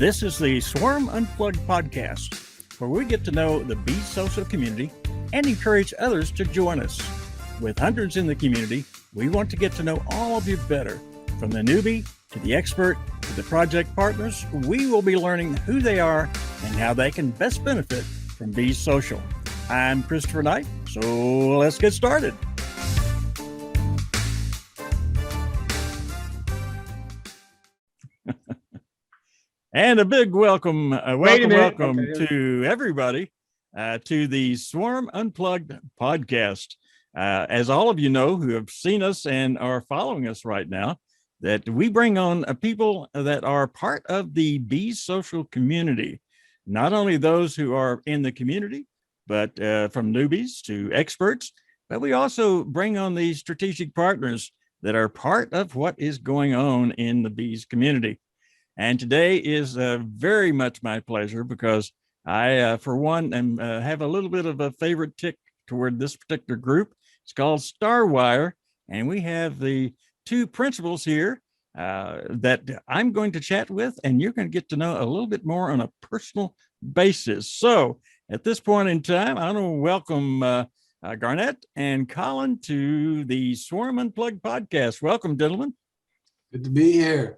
This is the Swarm Unplugged podcast, where we get to know the bee social community and encourage others to join us. With hundreds in the community, we want to get to know all of you better. From the newbie to the expert to the project partners, we will be learning who they are and how they can best benefit from Bees Social. I'm Christopher Knight, so let's get started. And a big welcome to everybody to the Swarm Unplugged podcast. As all of you know who have seen us and are following us right now, that we bring on people that are part of the Bees social community. Not only those who are in the community, but from newbies to experts, but we also bring on these strategic partners that are part of what is going on in the Bees community. And today is very much my pleasure because I, for one, have a little bit of a favorite tick toward this particular group. It's called StarWire, and we have the two principals here that I'm going to chat with, and you're going to get to know a little bit more on a personal basis. So at this point in time, I want to welcome Garnett and Colin to the Swarm Unplugged podcast. Welcome, gentlemen. Good to be here.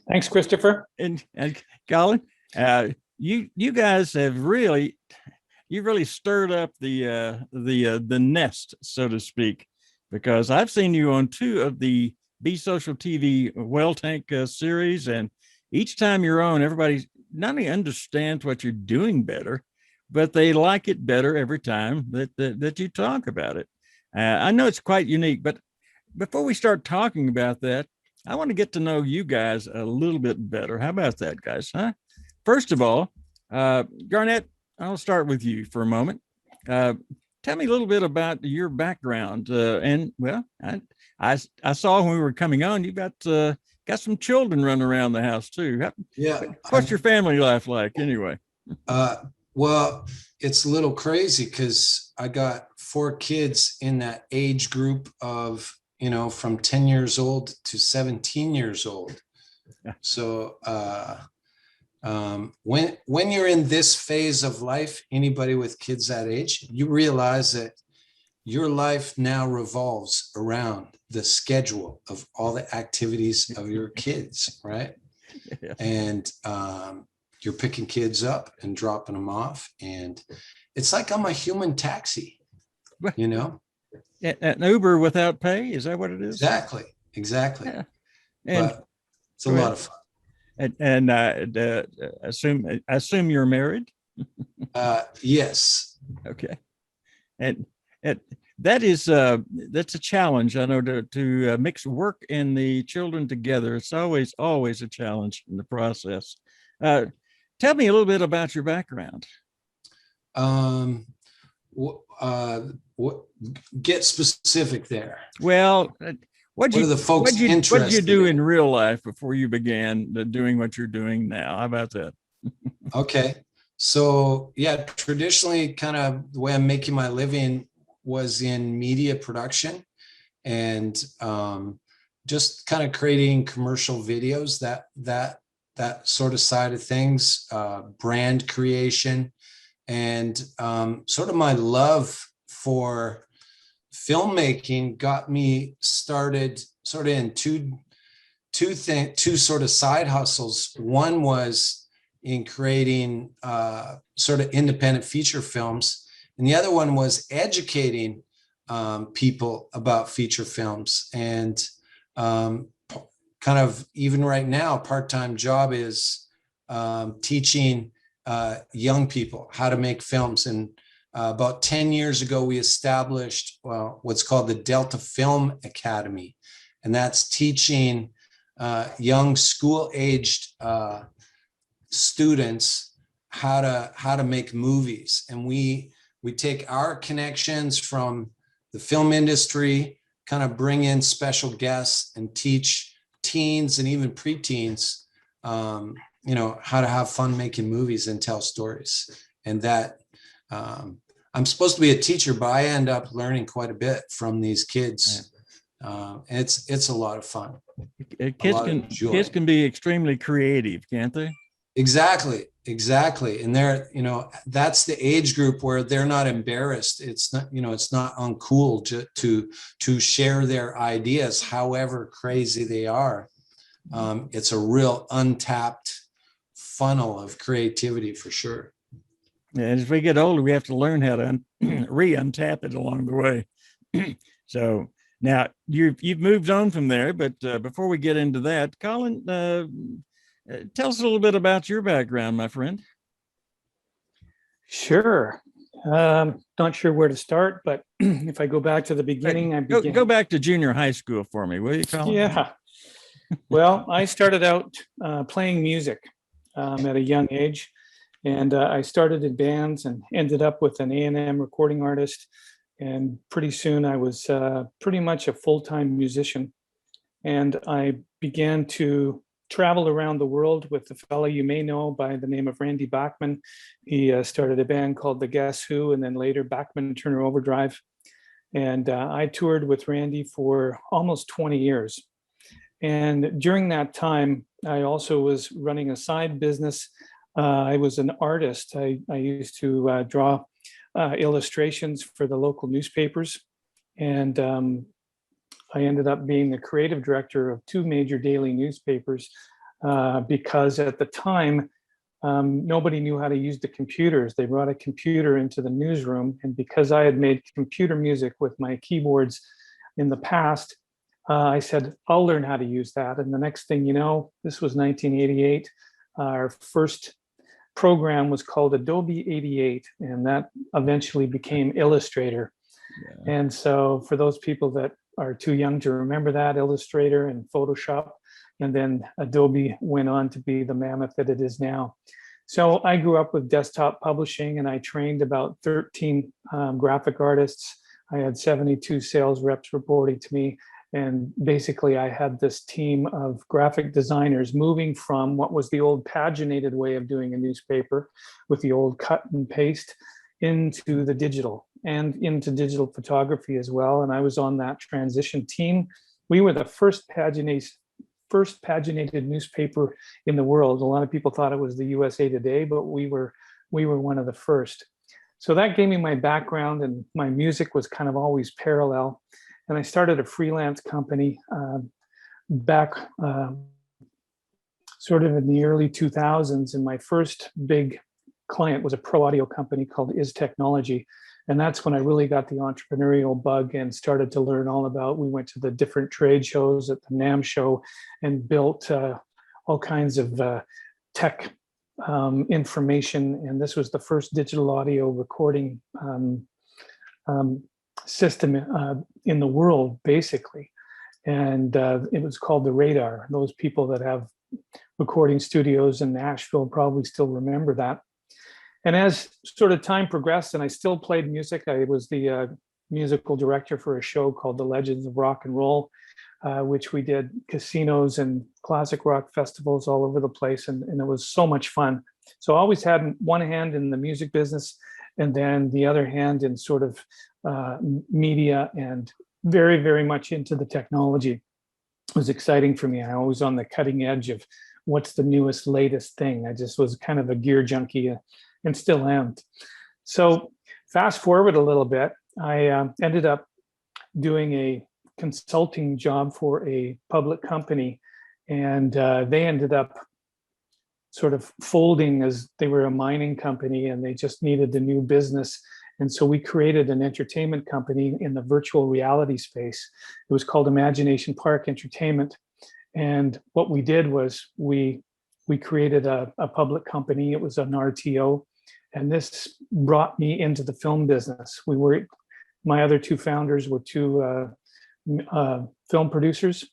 Thanks, Christopher. And Colin, you guys have really stirred up the nest, so to speak, because I've seen you on two of the Bee Social TV Well Tank series, and each time you're on, everybody not only understands what you're doing better, but they like it better every time that you talk about it. I know it's quite unique, but before we start talking about that, I want to get to know you guys a little bit better. How about that, guys? Huh? First of all, Garnett, I'll start with you for a moment. Tell me a little bit about your background. And well, I saw when we were coming on, you got some children running around the house too. Yeah. What's your family life like anyway? Well, it's a little crazy because I got 4 kids in that age group of, from 10 years old to 17 years old. So when you're in this phase of life, anybody with kids that age, you realize that your life now revolves around the schedule of all the activities of your kids, right? Yeah. And you're picking kids up and dropping them off. And it's like I'm a human taxi, An Uber without pay, is that what it is? Exactly. Yeah. And but it's a lot of fun. And assume you're married. Yes. Okay. And that's a challenge. I know to mix work and the children together. It's always a challenge in the process. Tell me a little bit about your background. Get specific there. Well, what did you do in real life before you began doing what you're doing now? How about that? Okay. So yeah, traditionally kind of the way I'm making my living was in media production and just kind of creating commercial videos, that sort of side of things, brand creation. And sort of my love for filmmaking got me started sort of in two sort of side hustles. One was in creating sort of independent feature films, and the other one was educating people about feature films. And kind of even right now, part-time job is teaching young people how to make films. And about 10 years ago, we established what's called the Delta Film Academy. And that's teaching young school-aged students how to make movies. And we take our connections from the film industry, kind of bring in special guests and teach teens and even preteens how to have fun making movies and tell stories. And that I'm supposed to be a teacher, but I end up learning quite a bit from these kids It's a lot of fun. Kids can be extremely creative, can't they? Exactly. And they're, that's the age group where they're not embarrassed. It's not, it's not uncool to share their ideas, however crazy they are. It's a real untapped funnel of creativity for sure. And as we get older, we have to learn how to untap it along the way. So now you've moved on from there, but before we get into that, Colin, tell us a little bit about your background, my friend. Sure. Not sure where to start, but if I go back to the beginning, Go back to junior high school for me, will you, Colin? Yeah. Well, I started out playing music at a young age, and I started in bands and ended up with an A&M recording artist. And pretty soon I was pretty much a full-time musician. And I began to travel around the world with a fellow you may know by the name of Randy Bachman. He started a band called the Guess Who, and then later Bachman Turner Overdrive. And I toured with Randy for almost 20 years. And during that time, I also was running a side business. I was an artist. I used to draw illustrations for the local newspapers. And I ended up being the creative director of 2 major daily newspapers because at the time, nobody knew how to use the computers. They brought a computer into the newsroom. And because I had made computer music with my keyboards in the past, I said, I'll learn how to use that. And the next thing you know, this was 1988. Our first program was called Adobe 88, and that eventually became Illustrator. Yeah. And so for those people that are too young to remember that, Illustrator and Photoshop, and then Adobe went on to be the mammoth that it is now. So I grew up with desktop publishing, and I trained about 13 graphic artists. I had 72 sales reps reporting to me. And basically, I had this team of graphic designers moving from what was the old paginated way of doing a newspaper with the old cut and paste into the digital and into digital photography as well. And I was on that transition team. We were the first paginated newspaper in the world. A lot of people thought it was the USA Today, but we were one of the first. So that gave me my background, and my music was kind of always parallel. And I started a freelance company back sort of in the early 2000s. And my first big client was a pro audio company called Is Technology. And that's when I really got the entrepreneurial bug and started to learn all about, we went to the different trade shows at the NAMM show and built all kinds of tech information. And this was the first digital audio recording system in the world, basically. And it was called the Radar. Those people that have recording studios in Nashville probably still remember that. And as sort of time progressed, and I still played music, I was the musical director for a show called The Legends of Rock and Roll, which we did casinos and classic rock festivals all over the place. And it was so much fun. So I always had one hand in the music business and then the other hand in sort of media, and very, very much into the technology. It was exciting for me. I was on the cutting edge of what's the newest, latest thing. I just was kind of a gear junkie and still am. So fast forward a little bit, I ended up doing a consulting job for a public company, and they ended up sort of folding as they were a mining company and they just needed a new business. And so we created an entertainment company in the virtual reality space. It was called Imagination Park Entertainment. And what we did was we created a public company. It was an RTO. And this brought me into the film business. My other 2 founders were 2 film producers.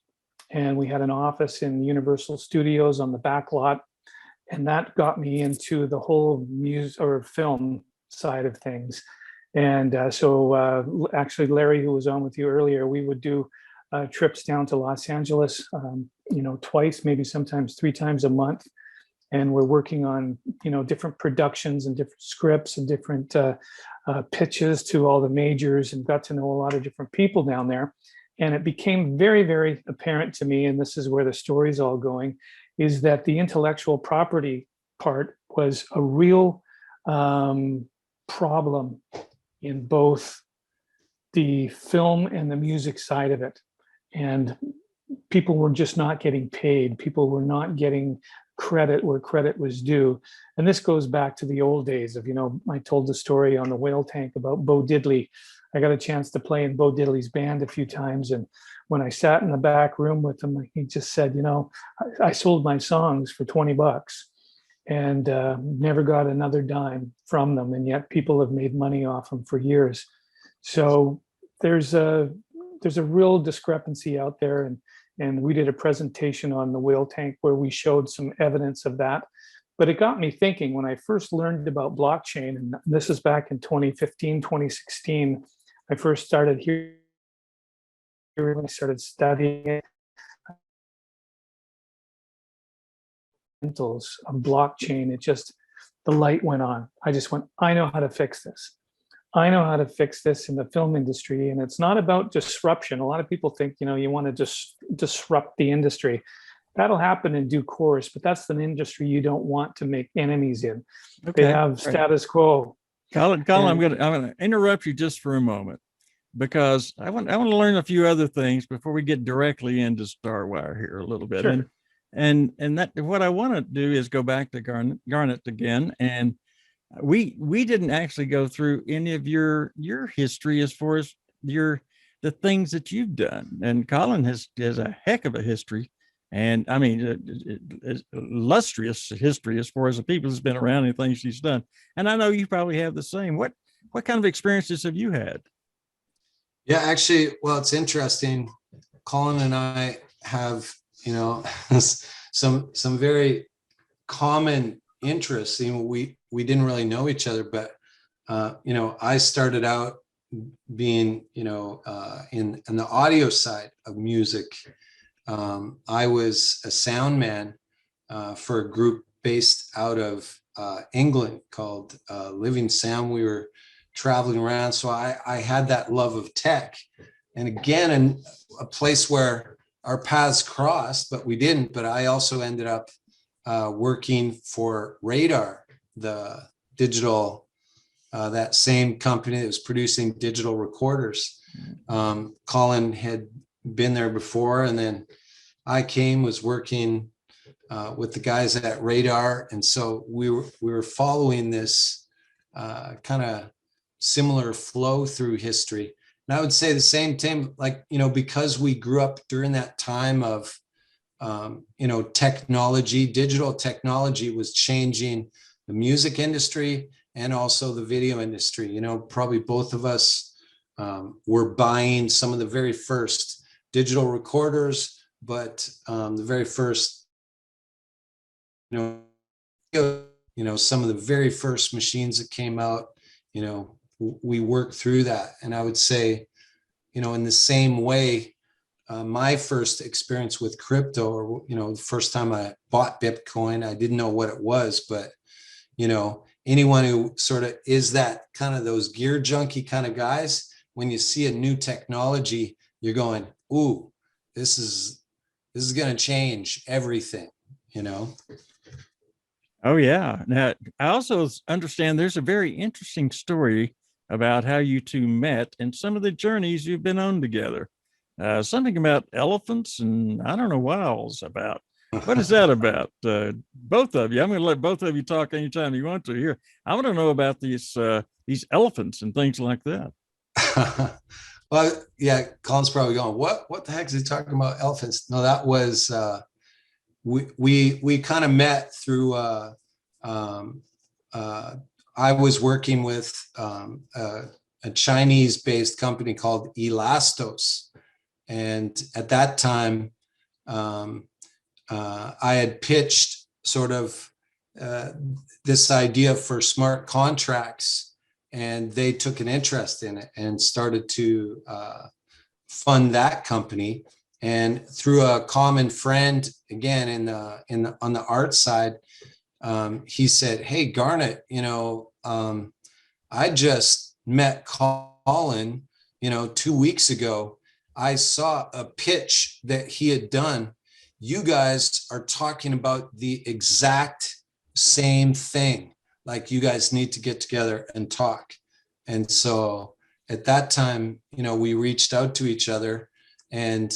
And we had an office in Universal Studios on the back lot. And that got me into the whole music or film side of things. And so actually Larry, who was on with you earlier, we would do trips down to Los Angeles, twice, maybe sometimes 3 times a month. And we're working on, different productions and different scripts and different pitches to all the majors, and got to know a lot of different people down there. And it became very, very apparent to me, and this is where the story's all going, is that the intellectual property part was a real problem in both the film and the music side of it. And people were just not getting paid. People were not getting credit where credit was due. And this goes back to the old days of, I told the story on the Whale Tank about Bo Diddley. I got a chance to play in Bo Diddley's band a few times. And when I sat in the back room with him, he just said, I sold my songs for $20 and never got another dime from them. And yet people have made money off them for years. So there's a real discrepancy out there. And we did a presentation on the Whale Tank where we showed some evidence of that. But it got me thinking when I first learned about blockchain, and this is back in 2015, 2016, I first started hearing, I started studying it. Of blockchain, the light went on. I just went, I know how to fix this. I know how to fix this in the film industry. And it's not about disruption. A lot of people think, you want to just disrupt the industry. That'll happen in due course, but that's an industry you don't want to make enemies in. Okay, they have status quo. Colin, I'm gonna interrupt you just for a moment because I want to learn a few other things before we get directly into StarWire here a little bit. Sure. And that what I want to do is go back to Garnet again. And we didn't actually go through any of your history as far as the things that you've done. And Colin has a heck of a history. And I mean, illustrious history as far as the people who's been around and things she's done. And I know you probably have the same. What kind of experiences have you had? Yeah, actually, well, it's interesting. Colin and I have, some very common interests. We didn't really know each other, but I started out being, in the audio side of music. I was a sound man for a group based out of England called Living Sound. We were traveling around, so I had that love of tech. And again, in a place where our paths crossed, but we didn't. But I also ended up working for Radar, the digital, that same company that was producing digital recorders. Colin had been there before, and then I was working with the guys at Radar, and so we were following this kind of similar flow through history. And I would say the same thing, because we grew up during that time of technology, digital technology was changing the music industry and also the video industry. Probably both of us were buying some of the very first digital recorders, but the very first, some of the very first machines that came out, we worked through that. And I would say, in the same way, my first experience with crypto, or, the first time I bought Bitcoin, I didn't know what it was, but, anyone who sort of is that kind of those gear junkie kind of guys, when you see a new technology, you're going, ooh, this is going to change everything, Oh yeah. Now I also understand there's a very interesting story about how you two met and some of the journeys you've been on together. Something about elephants and I don't know what else about. What is that about? Both of you. I'm going to let both of you talk anytime you want to here. I want to know about these elephants and things like that. Well, yeah, Colin's probably going, what the heck is he talking about, elephants? No, that was, we kind of met through, I was working with a Chinese-based company called Elastos. And at that time, I had pitched sort of this idea for smart contracts, and they took an interest in it and started to fund that company. And through a common friend, again on the art side, he said, "Hey, Garnet, I just met Colin, 2 weeks ago, I saw a pitch that he had done. You guys are talking about the exact same thing. Like, you guys need to get together and talk. And so at that time, we reached out to each other, and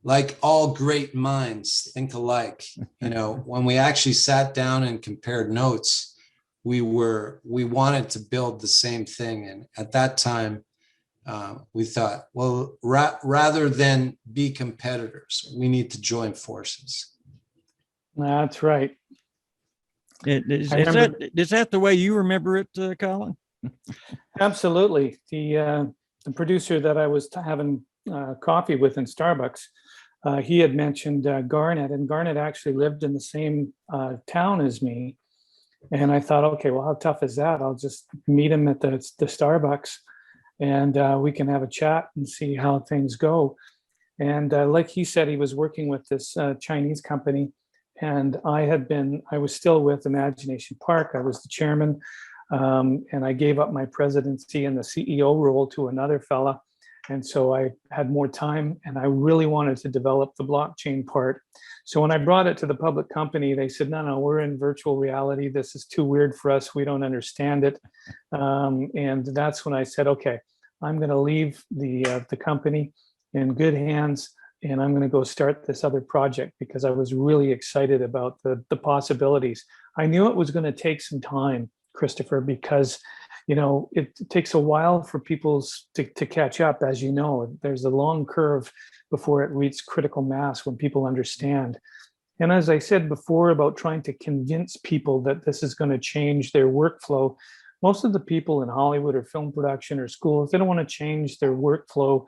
like all great minds think alike. When we actually sat down and compared notes, we wanted to build the same thing. And at that time, we thought, well, rather than be competitors, we need to join forces. That's right. Is that the way you remember it, Colin? Absolutely. The producer that I was having coffee with in Starbucks, he had mentioned Garnet, and Garnet actually lived in the same town as me. And I thought, okay, well, how tough is that? I'll just meet him at the Starbucks, and we can have a chat and see how things go. And like he said, he was working with this Chinese company, and I was still with Imagination Park. I was the chairman, and I gave up my presidency and the CEO role to another fella. And so I had more time, and I really wanted to develop the blockchain part. So when I brought it to the public company, they said, no, we're in virtual reality. This is too weird for us. We don't understand it. And that's when I said, okay, I'm going to leave the company in good hands, and I'm going to go start this other project, because I was really excited about the possibilities. I knew it was going to take some time, Christopher, because it takes a while for people to catch up. As you know, there's a long curve before it reaches critical mass when people understand. And as I said before about trying to convince people that this is going to change their workflow, most of the people in Hollywood or film production or schools, they don't want to change their workflow.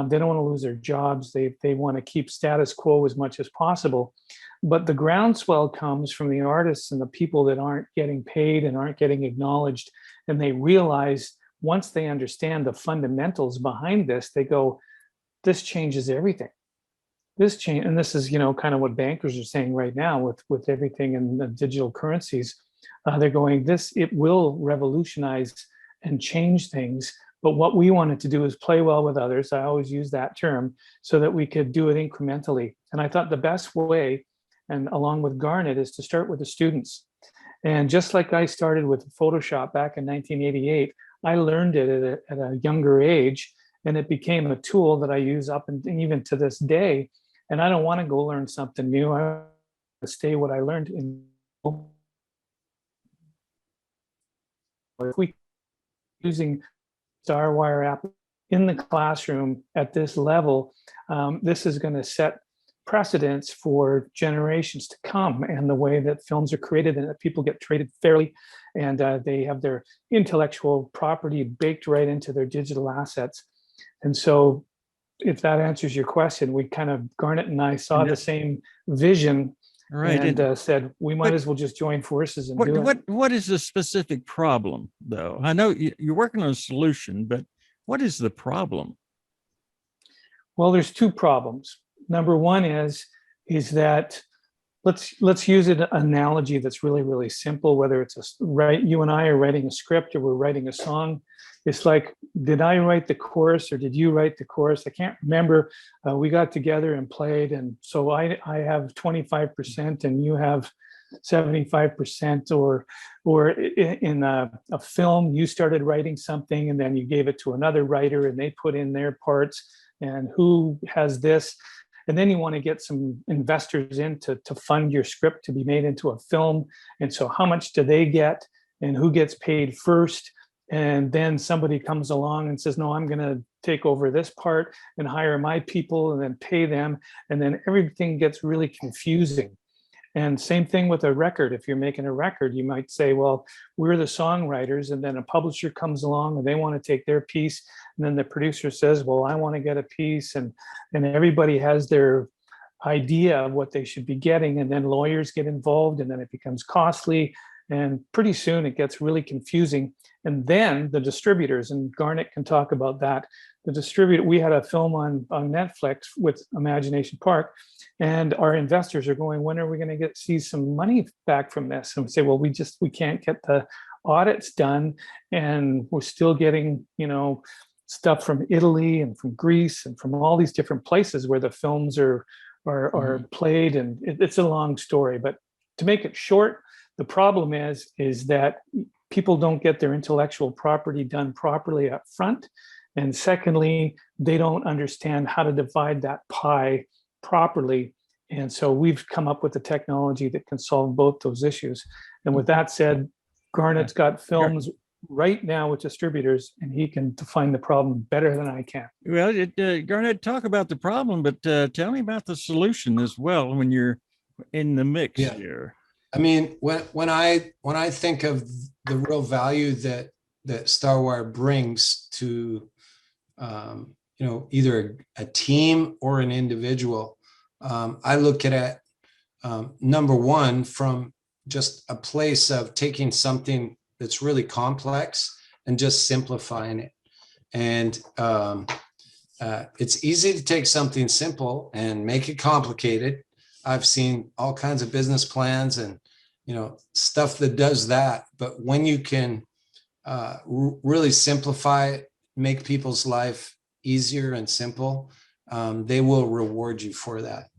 They don't want to lose their jobs. They want to keep status quo as much as possible. But the groundswell comes from the artists and the people that aren't getting paid and aren't getting acknowledged. And they realize, once they understand the fundamentals behind this, they go, this changes everything. And this is, kind of what bankers are saying right now with everything in the digital currencies. They're going, it will revolutionize and change things. But what we wanted to do is play well with others. I always use that term, so that we could do it incrementally. And I thought the best way, and along with Garnet, is to start with the students. And just like I started with Photoshop back in 1988, I learned it at a younger age, and it became a tool that I use up and even to this day. And I don't want to go learn something new. I want to stay what I learned in. If we using StarWire app in the classroom at this level, this is going to set precedents for generations to come, and the way that films are created and that people get treated fairly, and they have their intellectual property baked right into their digital assets. And so, if that answers your question, we kind of, Garnet and I saw the same vision, right, and said we might as well just join forces and do it. What is the specific problem, though? I know you're working on a solution, but what is the problem? Well, there's two problems. Number one is that let's use an analogy that's really, really simple. Whether it's you and I are writing a script or we're writing a song, it's like, did I write the chorus or did you write the chorus? I can't remember. We got together and played, and so I have 25% and you have 75%, or in a film, you started writing something and then you gave it to another writer and they put in their parts, and who has this. And then you want to get some investors in to fund your script to be made into a film. And so how much do they get, and who gets paid first? And then somebody comes along and says, no, I'm going to take over this part and hire my people and then pay them. And then everything gets really confusing. And same thing with a record. If you're making a record, you might say, well, we're the songwriters, and then a publisher comes along and they want to take their piece. And then the producer says, well, I want to get a piece. And everybody has their idea of what they should be getting. And then lawyers get involved, and then it becomes costly. And pretty soon it gets really confusing. And then the distributors, and Garnet can talk about that. The distributor, we had a film on Netflix with Imagination Park, and our investors are going, when are we going to see some money back from this? And we say, well, we can't get the audits done, and we're still getting, stuff from Italy and from Greece and from all these different places where the films are played, and it's a long story. But to make it short, the problem is that people don't get their intellectual property done properly up front, and secondly, they don't understand how to divide that pie properly. And so we've come up with a technology that can solve both those issues. And with that said, Garnet's got films right now with distributors, and he can define the problem better than I can. Well, Garnet, talk about the problem, but tell me about the solution as well when you're in the mix here. I mean, when I think of the real value that StarWire brings to either a team or an individual, I look at it number one from just a place of taking something that's really complex and just simplifying it. And it's easy to take something simple and make it complicated. I've seen all kinds of business plans and stuff that does that. But when you can really simplify it, make people's life easier and simple, they will reward you for that.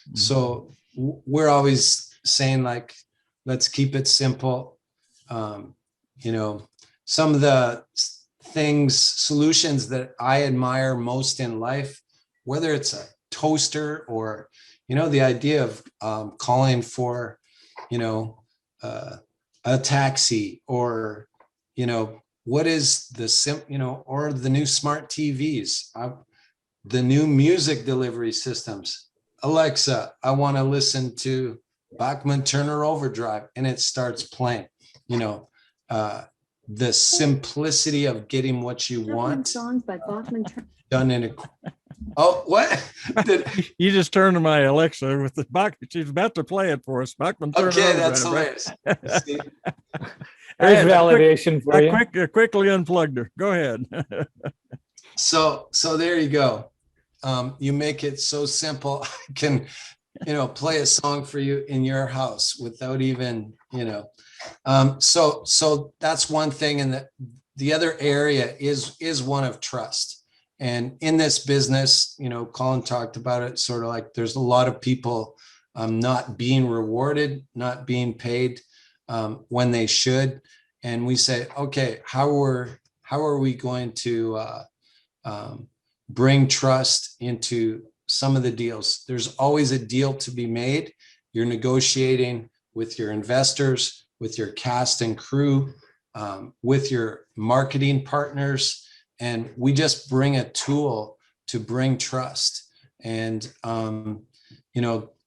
Mm-hmm. So we're always saying, like, let's keep it simple. Some of the solutions that I admire most in life, whether it's a toaster or, the idea of calling for, a taxi, or, what is the or the new smart TVs, the new music delivery systems. Alexa, I want to listen to Bachman Turner Overdrive, and it starts playing. The simplicity of getting what you want songs by Bachman done in a. Oh, what? You just turned to my Alexa with the Bachman. She's about to play it for us. Bachman Turner. Okay, that's hilarious. There's validation for you. Quickly unplugged her. Go ahead. So there you go. You make it so simple. I can, play a song for you in your house without even, So that's one thing. And the other area is one of trust. And in this business, Colin talked about it, sort of like there's a lot of people not being rewarded, not being paid when they should. And we say, okay, how are we going to bring trust into some of the deals? There's always a deal to be made. You're negotiating with your investors, with your cast and crew, with your marketing partners. And we just bring a tool to bring trust. And,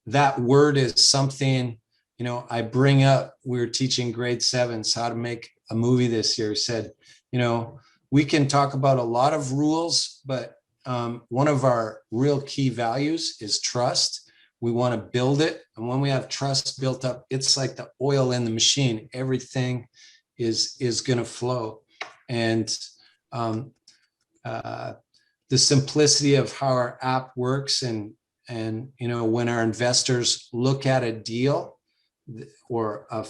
that word is something, I bring up. We were teaching grade 7s how to make a movie this year. Said, we can talk about a lot of rules, but one of our real key values is trust. We want to build it. And when we have trust built up, it's like the oil in the machine. Everything is going to flow. And the simplicity of how our app works, and when our investors look at a deal or a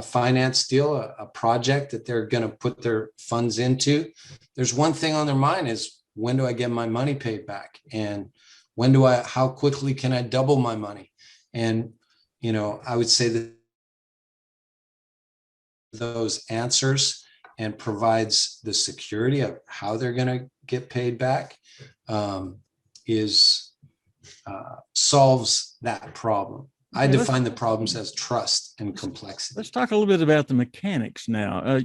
finance deal, a project that they're going to put their funds into, there's one thing on their mind is, when do I get my money paid back? And how quickly can I double my money? And, I would say that those answers and provides the security of how they're going to get paid back solves that problem. I define the problems as trust and complexity. Let's talk a little bit about the mechanics now.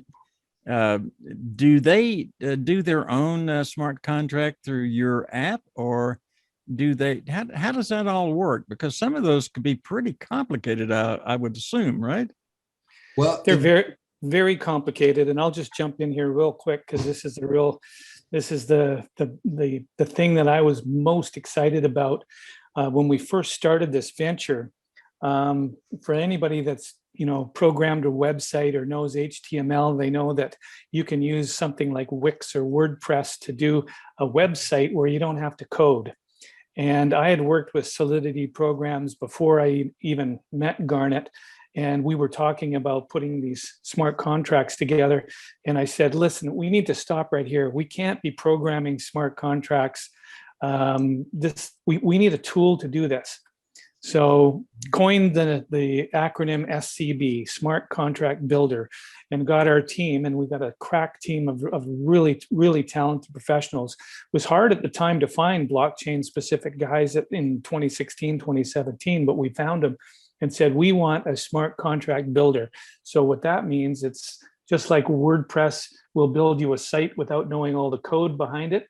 Do they do their own smart contract through your app, or do they? How does that all work? Because some of those could be pretty complicated, I would assume, right? Well, they're very, very complicated, and I'll just jump in here real quick because this is the thing that I was most excited about when we first started this venture. For anybody that's programmed a website or knows HTML, they know that you can use something like Wix or WordPress to do a website where you don't have to code. And I had worked with Solidity programs before I even met Garnet. and we were talking about putting these smart contracts together. And I said, listen, we need to stop right here. We can't be programming smart contracts. We need a tool to do this. So coined the acronym SCB, Smart Contract Builder, and got our team, and we got a crack team of really, really talented professionals. It was hard at the time to find blockchain specific guys in 2016, 2017, but we found them and said, we want a smart contract builder. So what that means, it's just like WordPress will build you a site without knowing all the code behind it.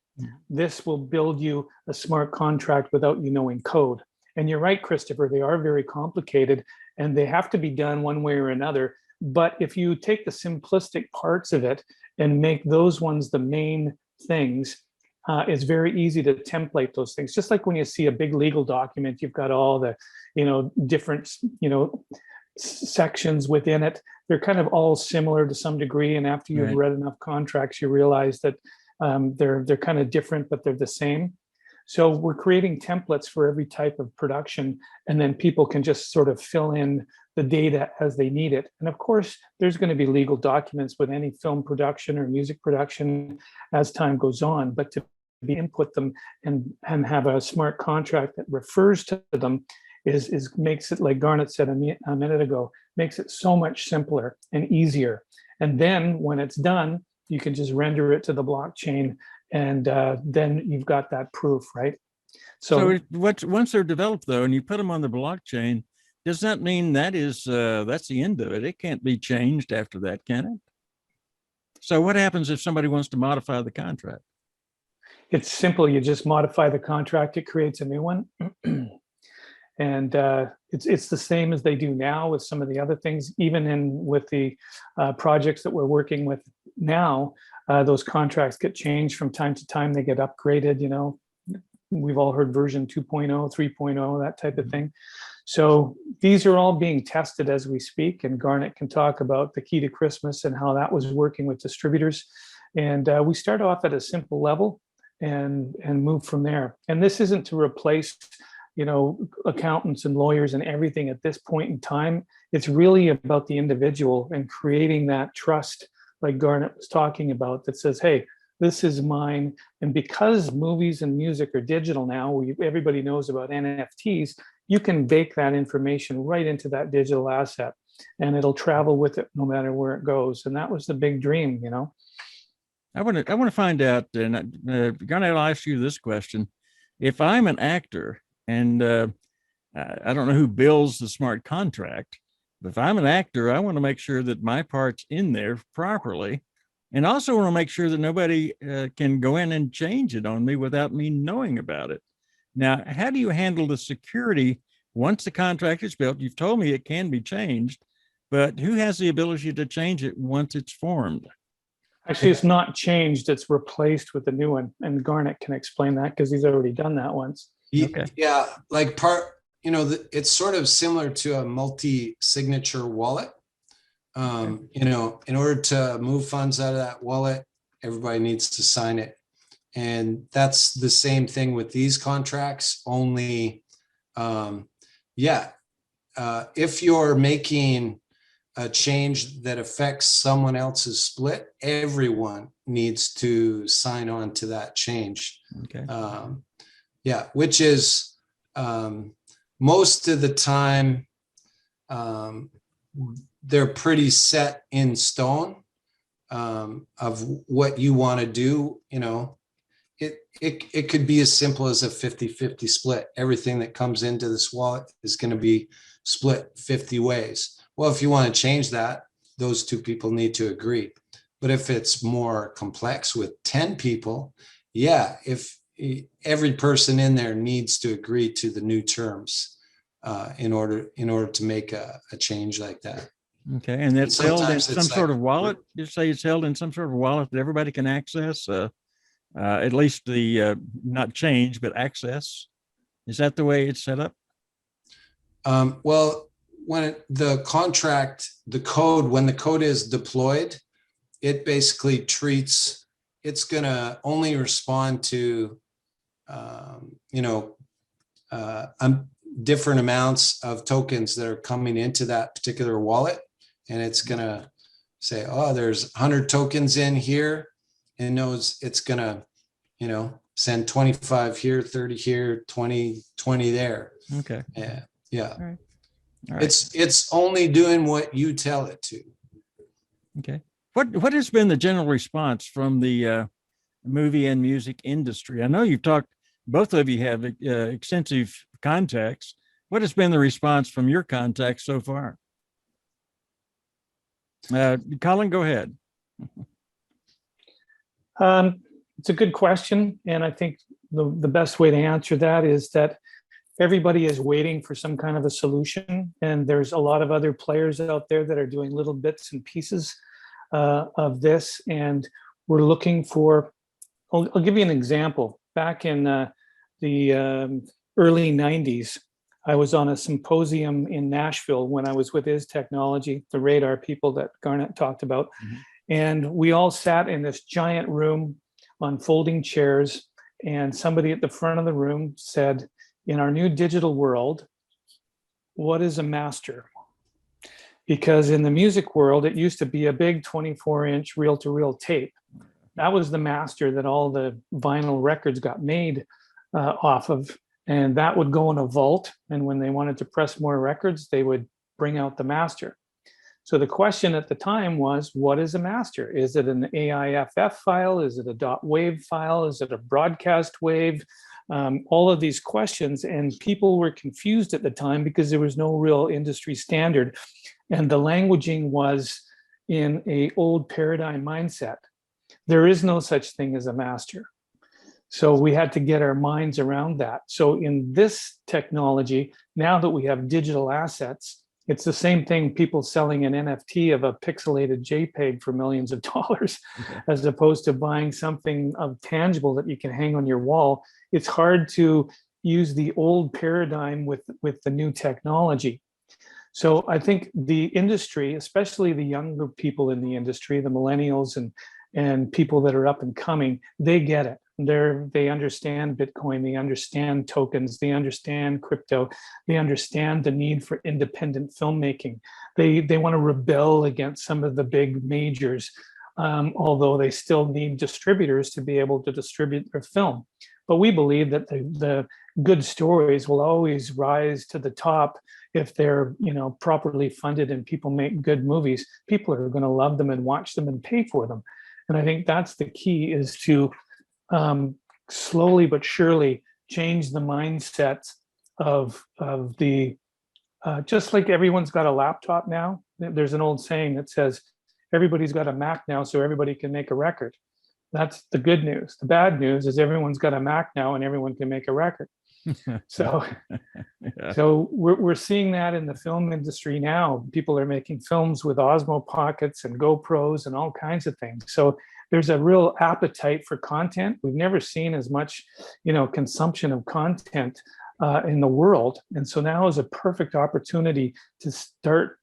This will build you a smart contract without you knowing code. And you're right, Christopher, they are very complicated and they have to be done one way or another. But if you take the simplistic parts of it and make those ones the main things, it's very easy to template those things. Just like when you see a big legal document, you've got all the, different, sections within it. They're kind of all similar to some degree. And after you've read enough contracts, you realize that they're kind of different, but they're the same. So we're creating templates for every type of production, and then people can just sort of fill in the data as they need it. And of course, there's going to be legal documents with any film production or music production as time goes on, but to input them and have a smart contract that refers to them is makes it, like Garnet said a minute ago, makes it so much simpler and easier. And then when it's done, you can just render it to the blockchain, and then you've got that proof, right? So once they're developed, though, and you put them on the blockchain, does that mean that's the end of it? It can't be changed after that, can it? So what happens if somebody wants to modify the contract? It's simple. You just modify the contract. It creates a new one. And it's the same as they do now with some of the other things. Even with the projects that we're working with now, those contracts get changed from time to time. They get upgraded. We've all heard version 2.0, 3.0, that type of thing. So these are all being tested as we speak. And Garnet can talk about the key to Christmas and how that was working with distributors. And we start off at a simple level and move from there. And this isn't to replace accountants and lawyers and everything at this point in time. It's really about the individual and creating that trust, like Garnet was talking about, that says, hey, this is mine. And because movies and music are digital now, everybody knows about NFTs, you can bake that information right into that digital asset and it'll travel with it no matter where it goes. And that was the big dream, I want to find out, and Garnet, I'll ask you this question. If I'm an actor, and I don't know who builds the smart contract, but if I'm an actor, I want to make sure that my part's in there properly. And also want to make sure that nobody can go in and change it on me without me knowing about it. Now, how do you handle the security once the contract is built? You've told me it can be changed, but who has the ability to change it once it's formed? Actually, it's not changed. It's replaced with a new one. And Garnet can explain that because he's already done that once. Okay. Yeah, it's sort of similar to a multi-signature wallet. In order to move funds out of that wallet, everybody needs to sign it. And that's the same thing with these contracts, only, if you're making a change that affects someone else's split, everyone needs to sign on to that change. Okay. Which is most of the time, they're pretty set in stone of what you want to do. It could be as simple as a 50-50 split. Everything that comes into this wallet is going to be split 50 ways. Well, if you want to change that, those two people need to agree. But if it's more complex with 10 people, if every person in there needs to agree to the new terms in order to make a change like that. Okay, and that's held in some sort of wallet. You say it's held in some sort of wallet that everybody can access, at least the not change, but access. Is that the way it's set up? Well, when the code is deployed, it basically treats, it's going to only respond to, different amounts of tokens that are coming into that particular wallet. And it's going to say, oh, there's 100 tokens in here, and knows it's going to, send 25 here, 30 here, 20 there. Okay. Yeah. All right. It's only doing what you tell it to. Okay. What has been the general response from the movie and music industry? I know both of you have extensive contacts. What has been the response from your contacts so far? Colin, go ahead. It's a good question. And I think the best way to answer that is that everybody is waiting for some kind of a solution. And there's a lot of other players out there that are doing little bits and pieces of this. And we're looking for, I'll give you an example. Back in the early 90s, I was on a symposium in Nashville when I was with Is Technology, the radar people that Garnet talked about. Mm-hmm. And we all sat in this giant room on folding chairs. And somebody at the front of the room said, in our new digital world, what is a master? Because in the music world, it used to be a big 24-inch reel-to-reel tape. That was the master that all the vinyl records got made off of. And that would go in a vault. And when they wanted to press more records, they would bring out the master. So the question at the time was, what is a master? Is it an AIFF file? Is it a .wav file? Is it a broadcast wave? All of these questions, and people were confused at the time because there was no real industry standard. And the languaging was in an old paradigm mindset. There is no such thing as a master. So we had to get our minds around that. So in this technology, now that we have digital assets, it's the same thing, people selling an NFT of a pixelated JPEG for millions of dollars, okay, as opposed to buying something of tangible that you can hang on your wall. It's hard to use the old paradigm with the new technology. So I think the industry, especially the younger people in the industry, the millennials and people that are up and coming, they get it. They understand Bitcoin, they understand tokens, they understand crypto, they understand the need for independent filmmaking. They want to rebel against some of the big majors, although they still need distributors to be able to distribute their film. But we believe that the good stories will always rise to the top if they're properly funded and people make good movies. People are going to love them and watch them and pay for them. And I think that's the key, is to slowly but surely change the mindset of the, just like everyone's got a laptop now. There's an old saying that says, everybody's got a Mac now, so everybody can make a record. That's the good news. The bad news is everyone's got a Mac now and everyone can make a record. So, yeah. So we're seeing that in the film industry now. People are making films with Osmo Pockets and GoPros and all kinds of things. So there's a real appetite for content. We've never seen as much, consumption of content in the world. And so now is a perfect opportunity to start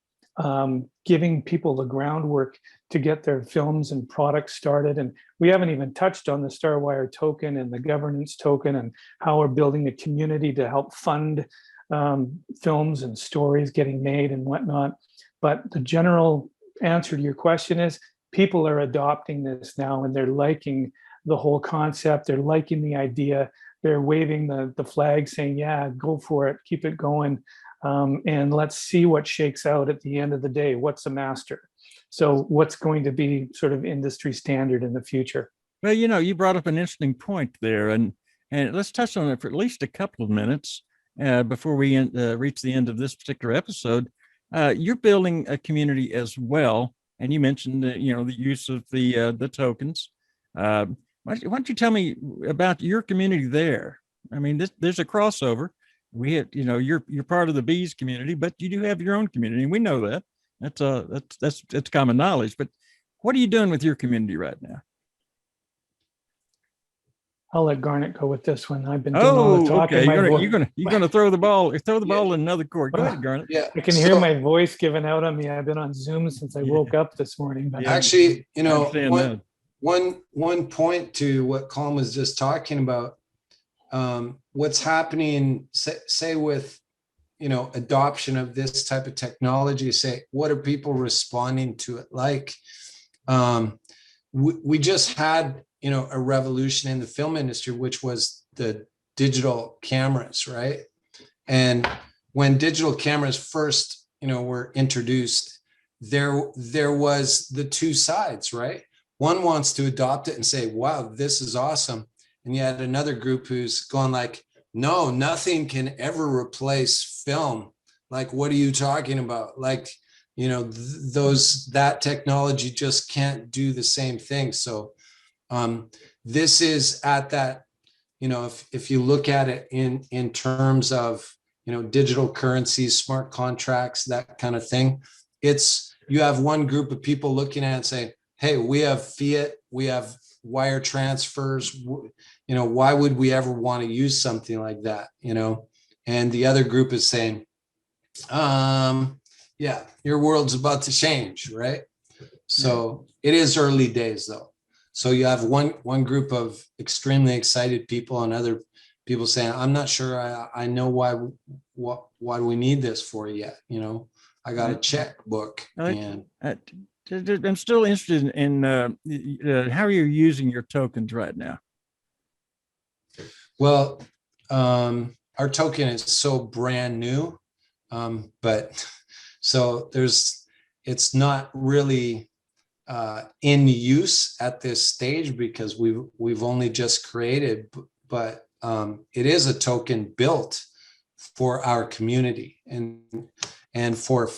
giving people the groundwork to get their films and products started. And we haven't even touched on the StarWire token and the governance token and how we're building a community to help fund films and stories getting made and whatnot. But the general answer to your question is, people are adopting this now and they're liking the whole concept. They're liking the idea. They're waving the flag saying, yeah, go for it, keep it going. And let's see what shakes out at the end of the day. What's a master? So what's going to be sort of industry standard in the future? Well, you brought up an interesting point there, and let's touch on it for at least a couple of minutes before we reach the end of this particular episode. You're building a community as well, and you mentioned the use of the tokens. Why don't you tell me about your community there? I mean, there's a crossover. We have, you're part of the bees community, but you do have your own community, and we know that. That's common knowledge. But what are you doing with your community right now? I'll let Garnet go with this one. I've been doing all the talking. Okay. You're gonna throw the ball in another court. Go ahead, Garnet. Yeah, I can hear my voice giving out on me. I've been on Zoom since I woke up this morning. But actually, one point to what Colin was just talking about. What's happening, say with adoption of this type of technology, say, what are people responding to it like? We just had, a revolution in the film industry, which was the digital cameras, right? And when digital cameras first, were introduced, there was the two sides, right? One wants to adopt it and say, wow, this is awesome. And you had another group who's going like, no, nothing can ever replace film. Like, what are you talking about? Like, that technology just can't do the same thing. So this is at that, if you look at it in terms of, digital currencies, smart contracts, that kind of thing, you have one group of people looking at it and saying, hey, we have fiat, we have wire transfers, why would we ever want to use something like that? And the other group is saying, yeah, your world's about to change, right? So it is early days though. So you have one group of extremely excited people and other people saying, I'm not sure I know why do we need this for yet? I got a checkbook. And I'm still interested in how you're using your tokens right now. Well, our token is so brand new, but so it's not really in use at this stage because we've only just created, but it is a token built for our community and for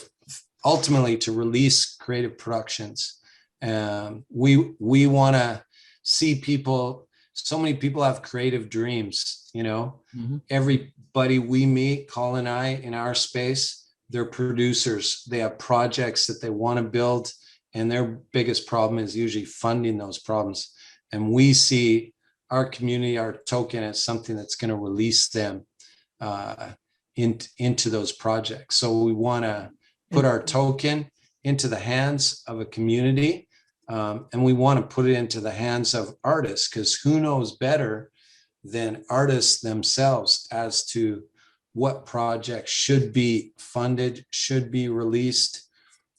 ultimately to release creative productions. We want to see people. So many people have creative dreams, Mm-hmm. Everybody we meet, Colin and I, in our space, they're producers. They have projects that they want to build, and their biggest problem is usually funding those problems. And we see our community, our token, as something that's going to release them into those projects. So we want to put our token into the hands of a community. And we want to put it into the hands of artists, because who knows better than artists themselves as to what projects should be funded, should be released.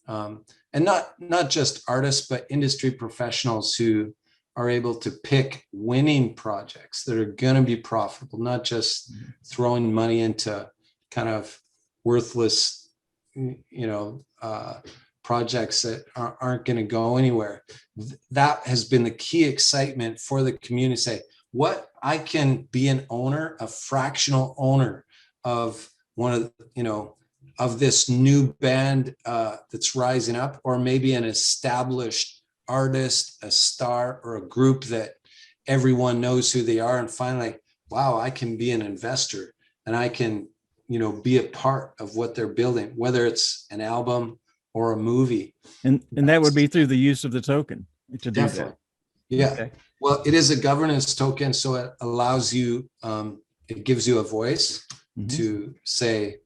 And not just artists, but industry professionals who are able to pick winning projects that are going to be profitable, not just throwing money into kind of worthless, projects that aren't going to go anywhere. That has been the key excitement for the community. Say, what, I can be an owner, a fractional owner of one of, of this new band that's rising up, or maybe an established artist, a star, or a group that everyone knows who they are. And finally, wow, I can be an investor and I can, be a part of what they're building, whether it's an album or a movie. And that would be through the use of the token to do Definitely. that. Yeah. Okay. Well, it is a governance token, so it allows you, it gives you a voice to say,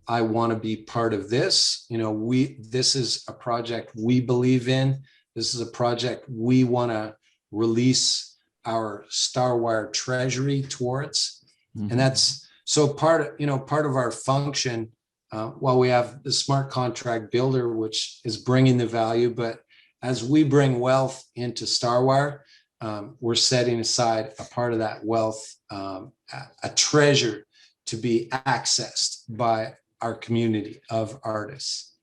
I want to be part of this. This is a project we believe in. This is a project we want to release our StarWire treasury towards. And that's so part of our function. While we have the smart contract builder, which is bringing the value, but as we bring wealth into StarWire, we're setting aside a part of that wealth, a treasure to be accessed by our community of artists.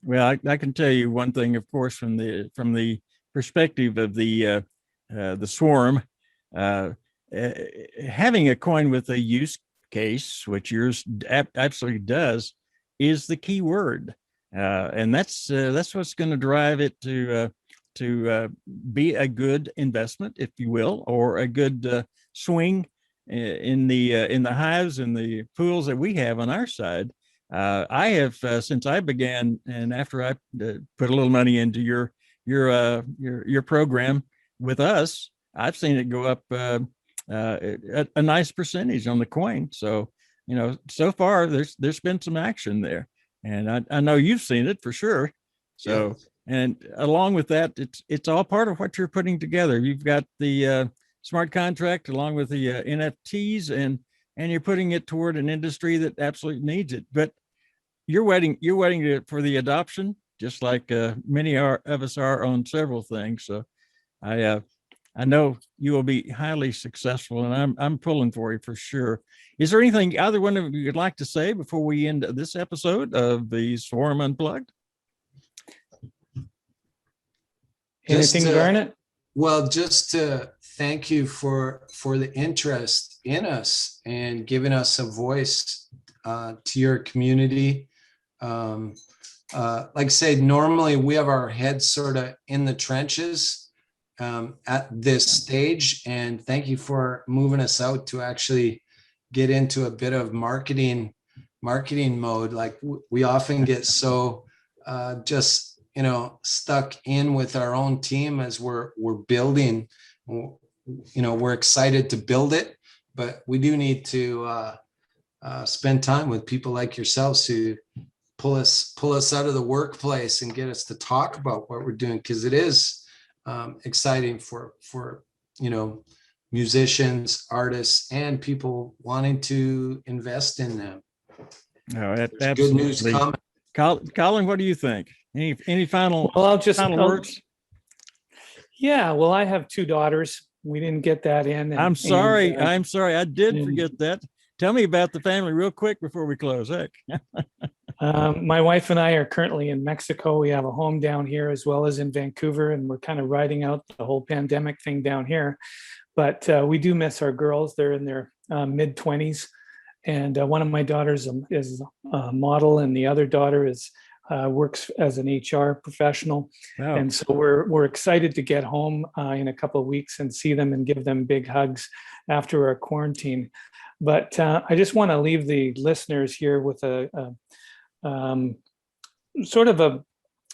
Well, I can tell you one thing, of course, from the perspective of the swarm, having a coin with a use case, which yours absolutely does, is the key word, and that's what's going to drive it to be a good investment, if you will, or a good swing in the hives and the pools that we have on our side. I have since I began, and after I put a little money into your program with us, I've seen it go up a nice percentage on the coin. So so far there's been some action there, and I know you've seen it for sure. So yeah. And along with that, it's all part of what you're putting together. You've got the smart contract along with the NFTs, and and you're putting it toward an industry that absolutely needs it. But you're waiting for the adoption, just like many of us are on several things. So I know you will be highly successful, and I'm pulling for you for sure. Is there anything either one of you would like to say before we end this episode of the Swarm Unplugged? Anything, Garnet? Well, just to thank you for the interest in us and giving us a voice to your community. Like I say, normally we have our heads sort of in the trenches at this stage, and thank you for moving us out to actually get into a bit of marketing mode. Like we often get so just stuck in with our own team as we're building. We're excited to build it, but we do need to spend time with people like yourselves who pull us out of the workplace and get us to talk about what we're doing, because it is exciting for musicians, artists, and people wanting to invest in them. No, that's good news coming. Colin, what do you think? Any final? Well, I'll words? Yeah, well, I have 2 daughters. We didn't get that in. I'm sorry. I did forget that. Tell me about the family real quick before we close. Heck. My wife and I are currently in Mexico. We have a home down here as well as in Vancouver, and we're kind of riding out the whole pandemic thing down here. But we do miss our girls. They're in their mid-20s, and one of my daughters is a model, and the other daughter works as an HR professional. Oh. And so we're excited to get home in a couple of weeks and see them and give them big hugs after our quarantine. But I just want to leave the listeners here with a sort of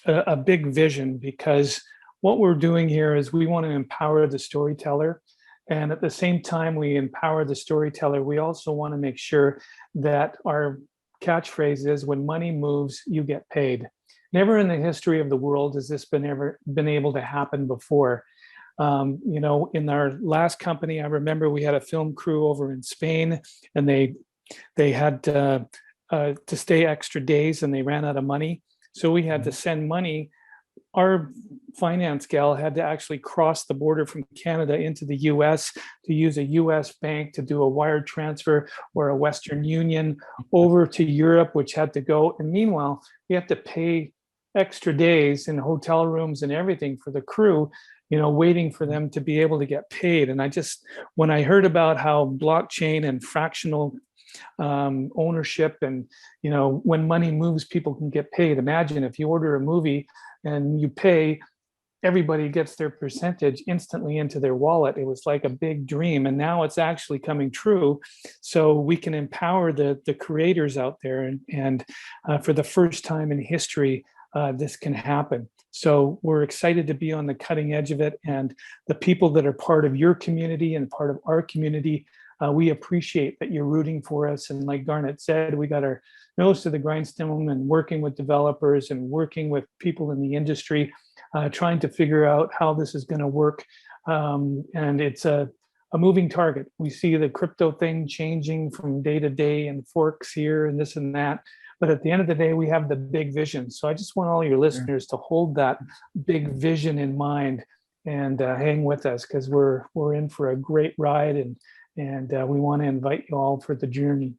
a big vision, because what we're doing here is we want to empower the storyteller. And at the same time we empower the storyteller, we also want to make sure that our catchphrase is, when money moves, you get paid. Never in the history of the world has this been able to happen before. In our last company, I remember we had a film crew over in Spain, and they had to stay extra days, and they ran out of money. So we had to send money. Our finance gal had to actually cross the border from Canada into the US to use a US bank to do a wire transfer, or a Western Union over to Europe, which had to go. And meanwhile, we have to pay extra days in hotel rooms and everything for the crew, waiting for them to be able to get paid. And when I heard about how blockchain and fractional ownership, and when money moves, people can get paid. Imagine if you order a movie and you pay, everybody gets their percentage instantly into their wallet. It was like a big dream, and now it's actually coming true. So we can empower the creators out there, and for the first time in history, this can happen. So we're excited to be on the cutting edge of it, and the people that are part of your community and part of our community, we appreciate that you're rooting for us. And like Garnet said, we got our nose to the grindstone and working with developers and working with people in the industry, trying to figure out how this is going to work. And it's a moving target. We see the crypto thing changing from day to day, and forks here and this and that. But at the end of the day, we have the big vision. So I just want all your listeners to hold that big vision in mind and hang with us, because we're in for a great ride, and we want to invite you all for the journey.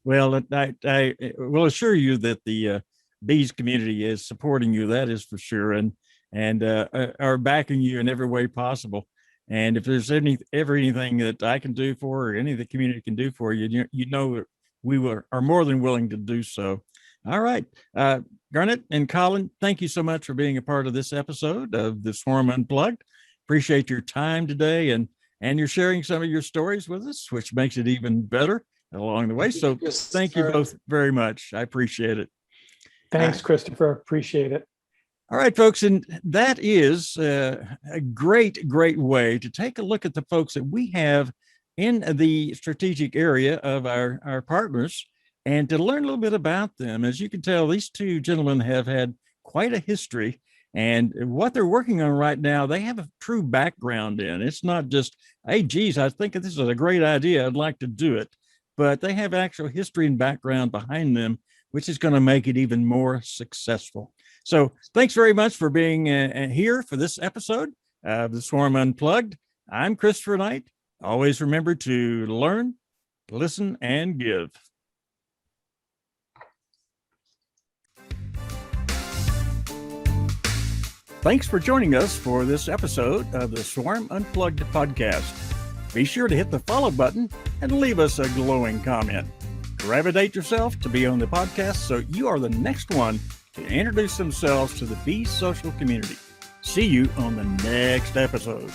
Well, I will assure you that the Bees community is supporting you. That is for sure, and are backing you in every way possible. And if there's anything that I can do for, or any of the community can do for you, we are more than willing to do so. All right. Garnet and Colin, thank you so much for being a part of this episode of the Swarm Unplugged. Appreciate your time today, and you're sharing some of your stories with us, which makes it even better along the way. So thank you both very much. I appreciate it. Thanks, Christopher. Appreciate it. All right, folks. And that is a great way to take a look at the folks that we have in the strategic area of our partners, and to learn a little bit about them. As you can tell, these 2 gentlemen have had quite a history, And what they're working on right now, they have a true background in. It's not just, hey, geez, I think this is a great idea. I'd like to do it. But they have actual history and background behind them, which is going to make it even more successful. So thanks very much for being here for this episode of the Swarm Unplugged. I'm Christopher Knight. Always remember to learn, listen, and give. Thanks for joining us for this episode of the Swarm Unplugged podcast. Be sure to hit the follow button and leave us a glowing comment. Gravitate yourself to be on the podcast so you are the next one to introduce themselves to the Be Social community. See you on the next episode.